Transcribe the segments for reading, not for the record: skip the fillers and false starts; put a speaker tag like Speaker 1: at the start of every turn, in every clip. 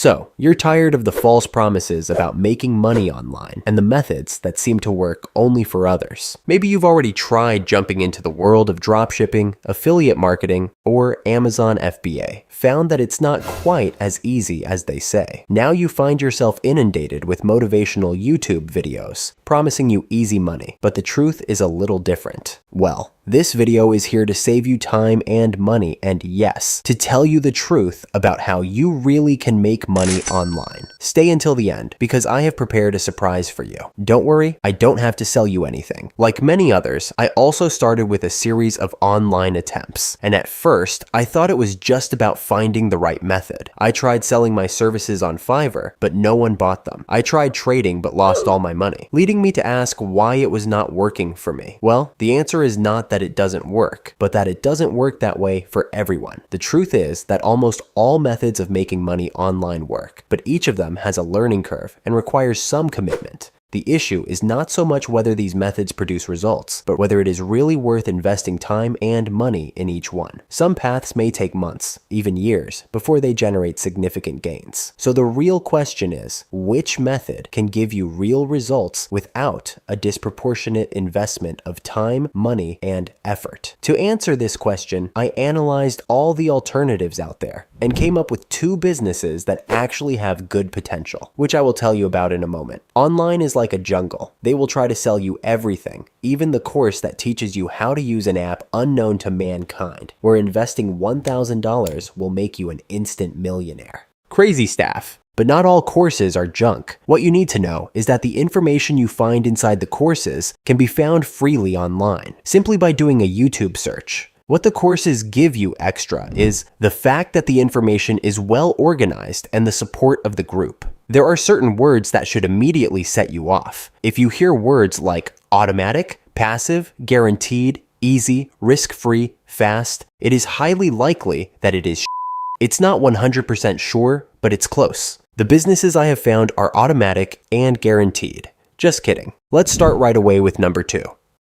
Speaker 1: So, you're tired of the false promises about making money online and the methods that seem to work only for others. Maybe you've already tried jumping into the world of dropshipping, affiliate marketing, or Amazon FBA, found that it's not quite as easy as they say. Now you find yourself inundated with motivational YouTube videos promising you easy money, but the truth is a little different. Well, this video is here to save you time and money, and yes, to tell you the truth about how you really can make money online. Stay until the end, because I have prepared a surprise for you. Don't worry, I don't have to sell you anything. Like many others, I also started with a series of online attempts, and at first, I thought it was just about finding the right method. I tried selling my services on Fiverr, but no one bought them. I tried trading, but lost all my money, leading me to ask why it was not working for me. Well, the answer is not that it doesn't work, but that it doesn't work that way for everyone. The truth is that almost all methods of making money online work, but each of them has a learning curve and requires some commitment. The issue is not so much whether these methods produce results, but whether it is really worth investing time and money in each one. Some paths may take months, even years, before they generate significant gains. So the real question is, which method can give you real results without a disproportionate investment of time, money, and effort? To answer this question, I analyzed all the alternatives out there and came up with two businesses that actually have good potential, which I will tell you about in a moment. Online is like a jungle. They will try to sell you everything, even the course that teaches you how to use an app unknown to mankind, where investing $1,000 will make you an instant millionaire. Crazy staff. But not all courses are junk. What you need to know is that the information you find inside the courses can be found freely online, simply by doing a YouTube search. What the courses give you extra is the fact that the information is well organized and the support of the group. There are certain words that should immediately set you off. If you hear words like automatic, passive, guaranteed, easy, risk-free, fast, it is highly likely that it is It's not 100% sure, but it's close. The businesses I have found are automatic and guaranteed. Just kidding. Let's start right away with number 2.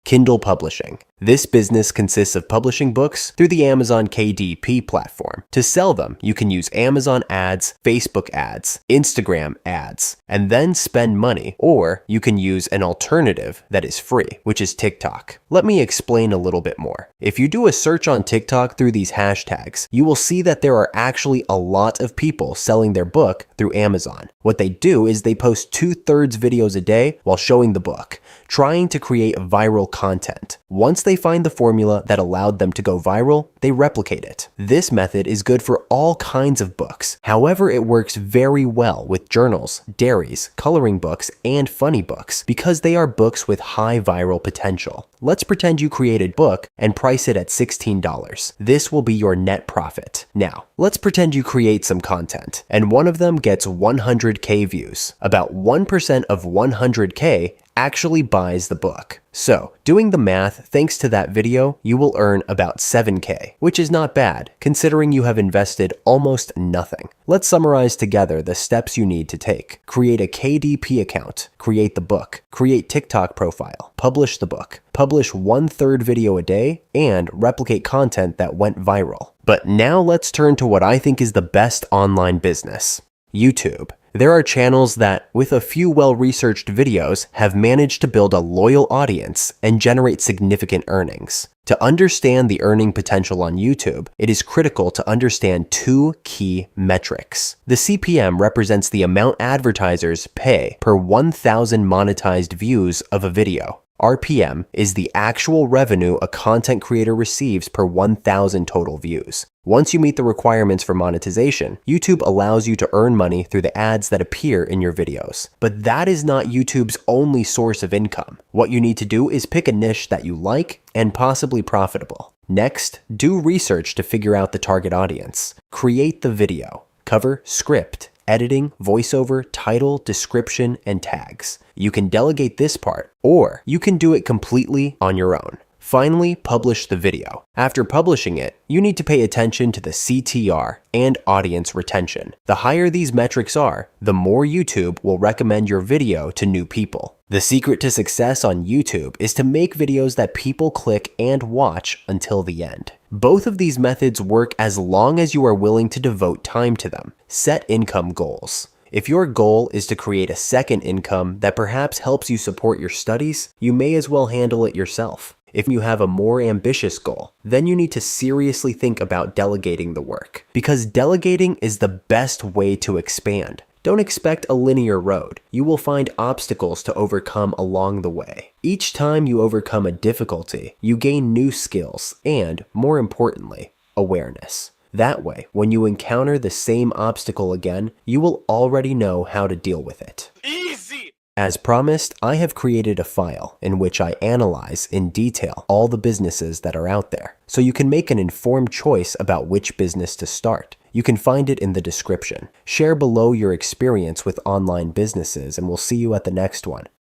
Speaker 1: Kindle publishing. This business consists of publishing books through the Amazon KDP platform. To sell them, you can use Amazon ads, Facebook ads, Instagram ads, and then spend money, or you can use an alternative that is free, which is TikTok. Let me explain a little bit more. If you do a search on TikTok through these hashtags, you will see that there are actually a lot of people selling their book through Amazon. What they do is they post 2/3 videos a day while showing the book, trying to create viral content. Once they find the formula that allowed them to go viral, they replicate it. This method is good for all kinds of books. However, it works very well with journals, diaries, coloring books, and funny books because they are books with high viral potential. Let's pretend you create a book and price it at $16. This will be your net profit. Now, let's pretend you create some content and one of them gets 100K views. About 1% of 100K actually buys the book. So, doing the math, thanks to that video, you will earn about 7K, which is not bad, considering you have invested almost nothing. Let's summarize together the steps you need to take. Create a KDP account, create the book, create TikTok profile, publish the book, publish 1/3 video a day, and replicate content that went viral. But now let's turn to what I think is the best online business: YouTube. There are channels that, with a few well-researched videos, have managed to build a loyal audience and generate significant earnings. To understand the earning potential on YouTube, it is critical to understand two key metrics. The CPM represents the amount advertisers pay per 1,000 monetized views of a video. RPM is the actual revenue a content creator receives per 1,000 total views. Once you meet the requirements for monetization, YouTube allows you to earn money through the ads that appear in your videos. But that is not YouTube's only source of income. What you need to do is pick a niche that you like and possibly profitable. Next, do research to figure out the target audience. Create the video, cover, script, editing, voiceover, title, description, and tags. You can delegate this part, or you can do it completely on your own. Finally, publish the video. After publishing it, you need to pay attention to the CTR and audience retention. The higher these metrics are, the more YouTube will recommend your video to new people. The secret to success on YouTube is to make videos that people click and watch until the end. Both of these methods work as long as you are willing to devote time to them. Set income goals. If your goal is to create a second income that perhaps helps you support your studies, you may as well handle it yourself. If you have a more ambitious goal, then you need to seriously think about delegating the work, because delegating is the best way to expand. Don't expect a linear road. You will find obstacles to overcome along the way. Each time you overcome a difficulty, you gain new skills and, more importantly, awareness. That way, when you encounter the same obstacle again, you will already know how to deal with it.
Speaker 2: Easy!
Speaker 1: As promised, I have created a file in which I analyze in detail all the businesses that are out there, so you can make an informed choice about which business to start. You can find it in the description. Share below your experience with online businesses, and we'll see you at the next one.